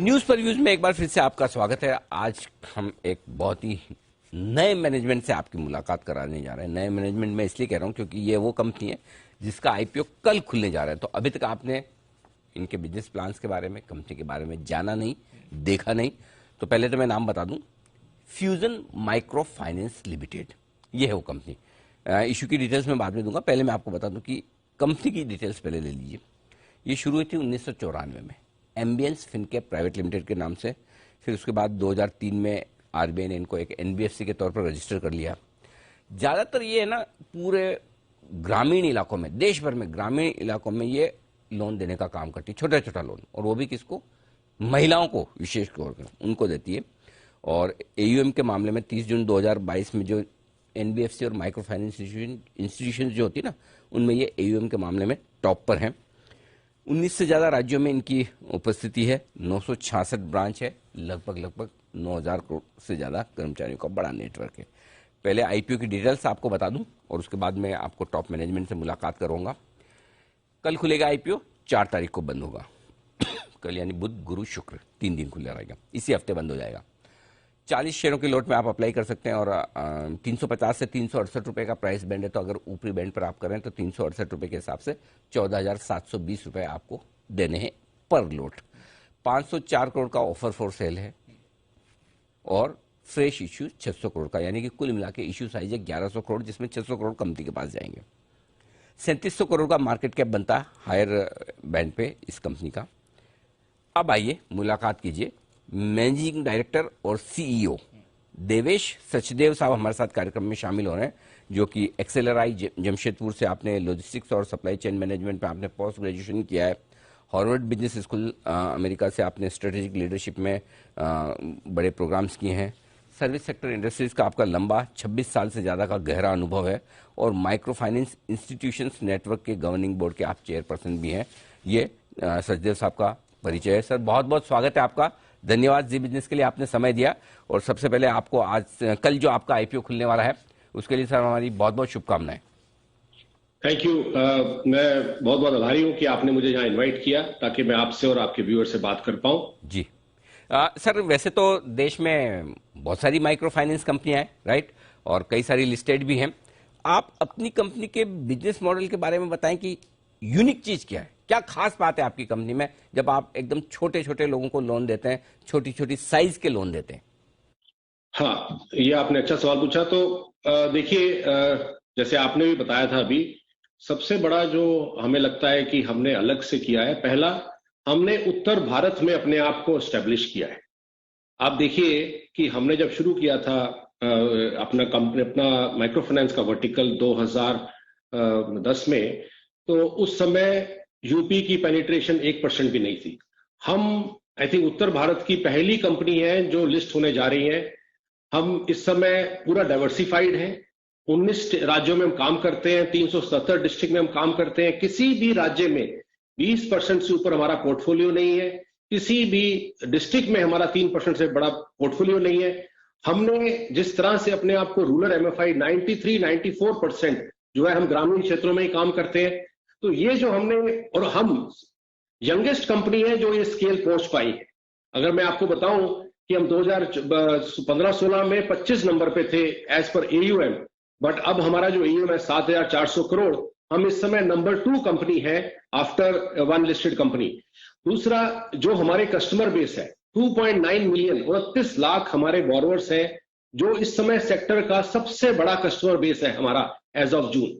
News पर views में एक बार फिर से आपका स्वागत है। आज हम एक बहुत ही नए मैनेजमेंट से आपकी मुलाकात कराने जा रहे हैं। नए मैनेजमेंट में इसलिए कह रहा हूं क्योंकि ये वो कंपनी है जिसका आईपीओ कल खुलने जा रहा है। तो अभी तक आपने इनके बिजनेस प्लान्स के बारे में, कंपनी के बारे में जाना नहीं, देखा नहीं। तो पहले तो मैं नाम बता दूं, फ्यूजन माइक्रो फाइनेंस लिमिटेड, ये है वो कंपनी। इशू की डिटेल्स मैं बाद में दूंगा, पहले मैं आपको बता दूं कि कंपनी की डिटेल्स पहले ले लीजिए। ये शुरू हुई थी 1994 में एम्बियंस फिनकेप प्राइवेट लिमिटेड के नाम से। फिर उसके बाद 2003 में आरबीआई ने इनको एक एनबीएफसी के तौर पर रजिस्टर कर लिया। ज्यादातर ये है ना, पूरे ग्रामीण इलाकों में, देश भर में ग्रामीण इलाकों में ये लोन देने का काम करती है, छोटा छोटा लोन, और वो भी किसको? महिलाओं को विशेष तौर पर उनको देती है। और एयूएम के मामले में 30 जून 2022 में जो एनबीएफसी और माइक्रो फाइनेंस इंस्टीट्यूशन जो होती है ना, उनमें ये एयूएम के मामले में टॉप पर है। 19 से ज्यादा राज्यों में इनकी उपस्थिति है, 966 ब्रांच है, लगभग 9000 करोड़ से ज्यादा कर्मचारियों का बड़ा नेटवर्क है। पहले आईपीओ की डिटेल्स आपको बता दूं और उसके बाद में आपको टॉप मैनेजमेंट से मुलाकात करूंगा। कल खुलेगा आईपीओ, 4 तारीख को बंद होगा। कल यानी बुध, गुरु, शुक्र 3 दिन खुला रहेगा, इसी हफ्ते बंद हो जाएगा। 40 शेयरों के लॉट में आप अप्लाई कर सकते हैं और 350 से 368 रुपए का प्राइस बैंड है। तो अगर ऊपरी बैंड पर आप करें तो 368 रुपए के हिसाब से 14,720 रुपए आपको देने हैं पर लॉट। 504 करोड़ का ऑफर फॉर सेल है और फ्रेश इश्यू 600 करोड़ का, यानी कि कुल मिला के इश्यू साइज है 1100 करोड़, जिसमें 600 करोड़ कंपनी के पास जाएंगे। 3700 करोड़ का मार्केट कैप बनता है हायर बैंड पे इस कंपनी का। अब आइए मुलाकात कीजिए मैनेजिंग डायरेक्टर और सीईओ देवेश सचदेव साहब हमारे साथ कार्यक्रम में शामिल हो रहे हैं, जो कि एक्सेलराई जमशेदपुर से आपने लॉजिस्टिक्स और सप्लाई चेन मैनेजमेंट में आपने पोस्ट ग्रेजुएशन किया है। हार्वर्ड बिजनेस स्कूल अमेरिका से आपने स्ट्रेटेजिक लीडरशिप में बड़े प्रोग्राम्स किए हैं। सर्विस सेक्टर इंडस्ट्रीज का आपका लंबा 26 साल से ज्यादा का गहरा अनुभव है और माइक्रो फाइनेंस इंस्टीट्यूशंस नेटवर्क के गवर्निंग बोर्ड के आप चेयरपर्सन भी हैं। ये सचदेव साहब का परिचय है। सर, बहुत बहुत स्वागत है आपका। धन्यवाद जी बिजनेस के लिए आपने समय दिया। और सबसे पहले आपको आज कल जो आपका आईपीओ खुलने वाला है उसके लिए सर हमारी बहुत बहुत शुभकामनाएं। Thank you. मैं बहुत बहुत आभारी हूं कि आपने मुझे यहाँ इनवाइट किया ताकि मैं आपसे और आपके व्यूअर से बात कर पाऊं। जी सर, वैसे तो देश में बहुत सारी माइक्रो फाइनेंस कंपनियां हैं, राइट, और कई सारी लिस्टेड भी हैं। आप अपनी कंपनी के बिजनेस मॉडल के बारे में बताएं कि यूनिक चीज क्या है, क्या खास बात है आपकी कंपनी में जब आप एकदम छोटे छोटे लोगों को लोन देते हैं, छोटी छोटी साइज के लोन देते हैं? हाँ, ये आपने अच्छा सवाल पूछा। तो देखिए, जैसे आपने भी बताया था अभी, सबसे बड़ा जो हमें लगता है कि हमने अलग से किया है, पहला हमने उत्तर भारत में अपने आप को एस्टेब्लिश किया है। आप देखिए कि हमने जब शुरू किया था अपना कंपनी, अपना माइक्रो फाइनेंस का वर्टिकल 2010 में, तो उस समय यूपी की पेनिट्रेशन 1% भी नहीं थी। हम आई थिंक उत्तर भारत की पहली कंपनी है जो लिस्ट होने जा रही है। हम इस समय पूरा डाइवर्सिफाइड है, 19 राज्यों में हम काम करते हैं, 370 डिस्ट्रिक्ट में हम काम करते हैं। किसी भी राज्य में 20% से ऊपर हमारा पोर्टफोलियो नहीं है, किसी भी डिस्ट्रिक्ट में हमारा 3% से बड़ा पोर्टफोलियो नहीं है। हमने जिस तरह से अपने आप को रूरल एमएफआई 93-94% जो है, हम ग्रामीण क्षेत्रों में ही काम करते हैं। तो ये जो हमने, और हम यंगेस्ट कंपनी है जो ये स्केल पहुंच पाई है। अगर मैं आपको बताऊं कि हम 2015-16 में 25 नंबर पे थे एज पर एयूएम, बट अब हमारा जो एयूएम है 7400 करोड़। हम इस समय नंबर 2 कंपनी है आफ्टर वन लिस्टेड कंपनी। दूसरा, जो हमारे कस्टमर बेस है 2.9 मिलियन, 29 लाख हमारे बोरोवर्स हैं, जो इस समय सेक्टर का सबसे बड़ा कस्टमर बेस है हमारा एज ऑफ जून।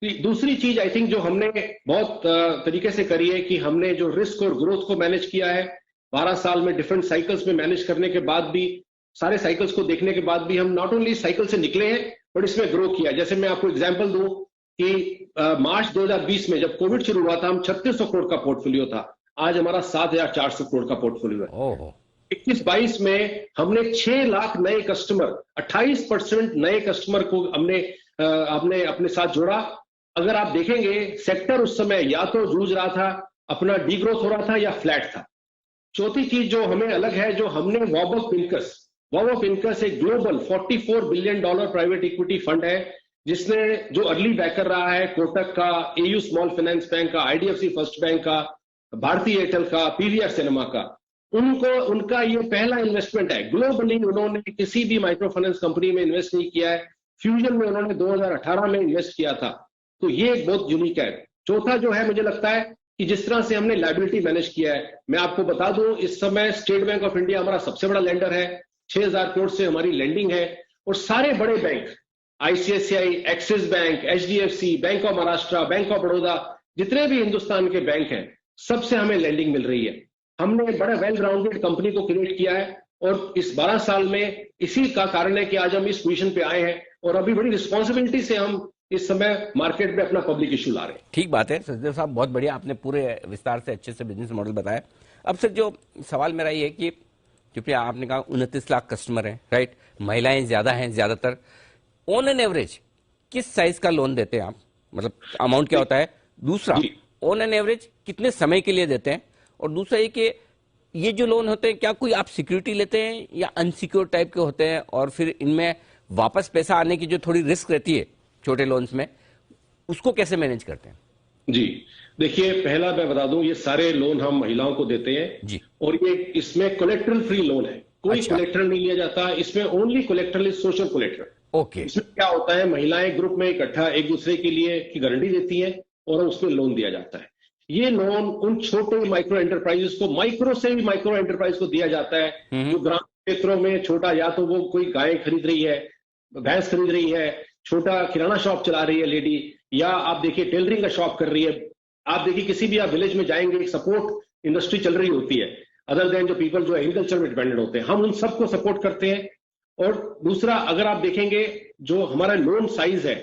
दूसरी चीज आई थिंक जो हमने बहुत तरीके से करी है कि हमने जो रिस्क और ग्रोथ को मैनेज किया है, 12 साल में डिफरेंट साइकिल्स में मैनेज करने के बाद भी, सारे साइकिल्स को देखने के बाद भी हम नॉट ओनली साइकिल से निकले हैं बट इसमें ग्रो किया। जैसे मैं आपको एग्जांपल दूं कि मार्च 2020 में जब कोविड शुरू हुआ था, हम 3600 करोड़ का पोर्टफोलियो था, आज हमारा 7400 करोड़ का पोर्टफोलियो है। 21-22 में हमने 6 लाख नए कस्टमर, 28% नए कस्टमर को हमने अपने साथ जोड़ा। अगर आप देखेंगे, सेक्टर उस समय या तो जूझ रहा था, अपना डीग्रोथ हो रहा था, या फ्लैट था। चौथी चीज जो हमें अलग है, जो हमने वॉबक पिंकस एक global $44 billion private equity fund है, जिसने जो अर्ली बैकर रहा है कोटक का, एयू स्मॉल फाइनेंस बैंक का, आईडीएफसी फर्स्ट बैंक का, भारतीय एयरटेल का, पीवीआर सिनेमा का। उनको उनका ये पहला इन्वेस्टमेंट है। ग्लोबली उन्होंने किसी भी माइक्रो फाइनेंस कंपनी में इन्वेस्ट नहीं किया है। फ्यूजन में उन्होंने 2018 में इन्वेस्ट किया था, तो ये एक बहुत यूनिक है। चौथा जो है, मुझे लगता है कि जिस तरह से हमने लायबिलिटी मैनेज किया है, मैं आपको बता दूं इस समय स्टेट बैंक ऑफ इंडिया हमारा सबसे बड़ा लेंडर है, 6,000 करोड़ से हमारी लेंडिंग है। और सारे बड़े bank, ICICI, axis bank, HDFC, bank of Maharashtra, bank of Baroda, जितने भी हिंदुस्तान के बैंक हैं, सबसे हमें लेंडिंग मिल रही है। हमने बड़े वेल ग्राउंडेड कंपनी को क्रिएट किया है और इस 12 साल में इसी का कारण है कि आज हम इस पोजीशन पे आए हैं और अभी बड़ी रिस्पॉन्सिबिलिटी से हम इस समय मार्केट में अपना पब्लिक इशू ला रहे हैं। ठीक बात है सचदेव साहब, बहुत बढ़िया, आपने पूरे विस्तार से अच्छे से बिजनेस मॉडल बताया। अब सर जो सवाल मेरा ये है कि क्योंकि आपने कहा 29 लाख कस्टमर हैं, राइट, महिलाएं ज्यादा हैं ज्यादातर, ऑन एन एवरेज किस साइज का लोन देते हैं आप, मतलब अमाउंट क्या होता है? दूसरा, ऑन एन एवरेज कितने समय के लिए देते हैं? और दूसरा ये कि ये जो लोन होते हैं क्या कोई आप सिक्योरिटी लेते हैं या अनसिक्योर्ड टाइप के होते हैं, और फिर इनमें वापस पैसा आने की जो थोड़ी रिस्क रहती है छोटे लोन्स में, उसको कैसे मैनेज करते हैं? जी देखिए, पहला मैं बता दूं, ये सारे लोन हम महिलाओं को देते हैं जी, और ये इसमें कोलेक्ट्रल फ्री लोन है, कोई कोलेक्ट्रल नहीं लिया जाता। इसमें only colorectal is social colorectal. Okay. इसमें क्या होता है, महिलाएं ग्रुप में इकट्ठा एक दूसरे के लिए की गारंटी देती हैं और उसमें लोन दिया जाता है। ये लोन उन छोटे माइक्रो एंटरप्राइजेस को, माइक्रो से भी माइक्रो एंटरप्राइज को दिया जाता है जो ग्रामीण क्षेत्रों में छोटा, या तो वो कोई गाय खरीद रही है, भैंस खरीद रही है, छोटा किराना शॉप चला रही है लेडी, या आप देखिए टेलरिंग का शॉप कर रही है। आप देखिए किसी भी आप विलेज में जाएंगे, एक सपोर्ट इंडस्ट्री चल रही होती है, अदर देन जो पीपल जो एग्रीकल्चर में डिपेंडेंट होते हैं, हम उन सबको सपोर्ट करते हैं। और दूसरा, अगर आप देखेंगे जो हमारा लोन साइज है,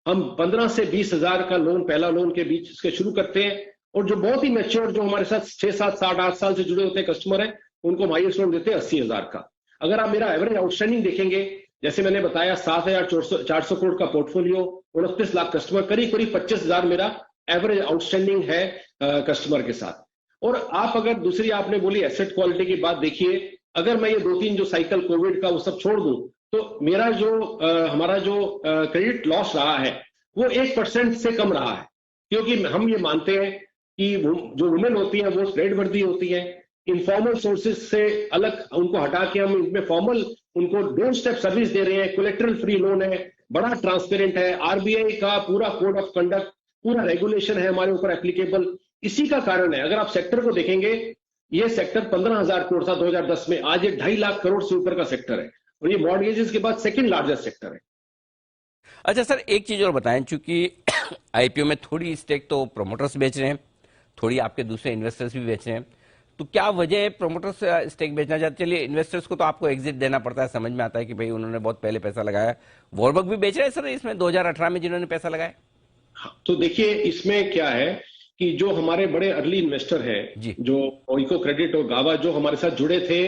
हम 15 से 20,000 का लोन, पहला लोन के बीच इसके शुरू करते हैं। और जो बहुत ही मैच्योर, जो हमारे साथ 6, 7, 7, 8 साल से जुड़े होते हैं कस्टमर हैं, उनको हम हाईएस्ट लोन देते हैं 80,000 का। अगर आप मेरा एवरेज आउटस्टैंडिंग देखेंगे, जैसे मैंने बताया 7,400 करोड़ का पोर्टफोलियो, 29 लाख कस्टमर, करीब करीब 25,000 मेरा एवरेज आउटस्टैंडिंग है कस्टमर के साथ। और आप अगर दूसरी आपने बोली एसेट क्वालिटी की बात, देखिए अगर मैं ये 2-3 जो साइकिल कोविड का वो सब छोड़ दूं, तो मेरा जो हमारा जो क्रेडिट लॉस रहा है वो 1% से कम रहा है, क्योंकि हम ये मानते हैं कि जो वुमेन होती हैं वो क्रेडिट वर्दी होती हैं। इनफॉर्मल सोर्सेज से अलग उनको हटा के हम इनमें फॉर्मल उनको डोर स्टेप सर्विस दे रहे हैं। कोलेक्ट्रल फ्री लोन है, बड़ा ट्रांसपेरेंट है, आरबीआई का पूरा कोड ऑफ कंडक्ट, पूरा रेगुलेशन है हमारे ऊपर एप्लीकेबल। इसी का कारण है, अगर आप सेक्टर को देखेंगे, ये सेक्टर 15,000 करोड़ था 2010 में, आज ये 2.5 लाख करोड़ से ऊपर का सेक्टर है और ये मॉर्गेजेस के बाद सेकंड लार्जेस्ट सेक्टर है। अच्छा सर, एक चीज और बताएं, चूंकि आईपीओ में थोड़ी स्टेक तो प्रोमोटर्स बेच रहे हैं, थोड़ी आपके दूसरे इन्वेस्टर्स भी बेच रहे हैं, तो क्या वजह है प्रोमोटर्स स्टेक बेचना चाहते? चलिए, इन्वेस्टर्स को तो आपको एग्जिट देना पड़ता है, समझ में आता है कि भाई उन्होंने बहुत पहले पैसा लगाया। वॉरबर्ग भी बेच रहे हैं सर इसमें 2018 में जिन्होंने पैसा लगाया। तो देखिए इसमें क्या है कि जो हमारे बड़े अर्ली इन्वेस्टर हैं, जो इको क्रेडिट और गावा जो हमारे साथ जुड़े थे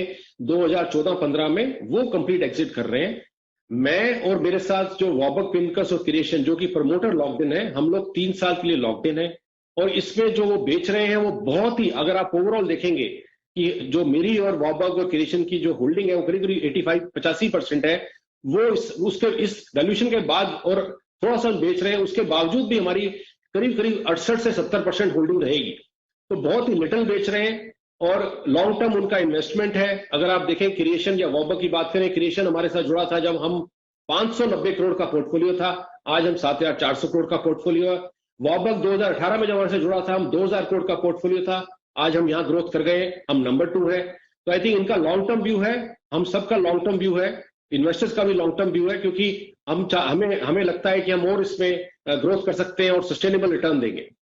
2014-15 में, वो कंप्लीट एग्जिट कर रहे हैं। मैं और मेरे साथ जो वॉरबर्ग, पिनकस और क्रिएशन जो कि प्रमोटर लॉक्ड इन है, हम लोग 3 साल के लिए लॉक्ड इन है। और इसमें जो वो बेच रहे हैं वो बहुत ही, अगर आप ओवरऑल देखेंगे कि जो मेरी और वॉरबर्ग और क्रिएशन की जो होल्डिंग है वो करीब करीब 85% है, वो उसके इस वैल्यूएशन के बाद और थोड़ा सा बेच रहे हैं, उसके बावजूद भी हमारी करीब करीब 68 से 70% होल्डिंग रहेगी। तो बहुत ही लिटिल बेच रहे हैं और लॉन्ग टर्म उनका इन्वेस्टमेंट है। अगर आप देखें क्रिएशन या वॉरबर्ग की बात करें, क्रिएशन हमारे साथ जुड़ा था जब हम 590 करोड़ का पोर्टफोलियो था, आज हम 7,400 करोड़ का पोर्टफोलियो है। वॉरबर्ग 2018 में जब हमारे से जुड़ा था, हम 2,000 करोड़ का पोर्टफोलियो था, आज हम यहां ग्रोथ कर गए, हम नंबर 2 है। तो आई थिंक इनका लॉन्ग टर्म व्यू है, हम सबका लॉन्ग टर्म व्यू है, इन्वेस्टर्स का भी लॉन्ग टर्म व्यू है, क्योंकि हमें लगता है कि हम और इसमें ग्रोथ कर सकते हैं और सस्टेनेबल रिटर्न देंगे।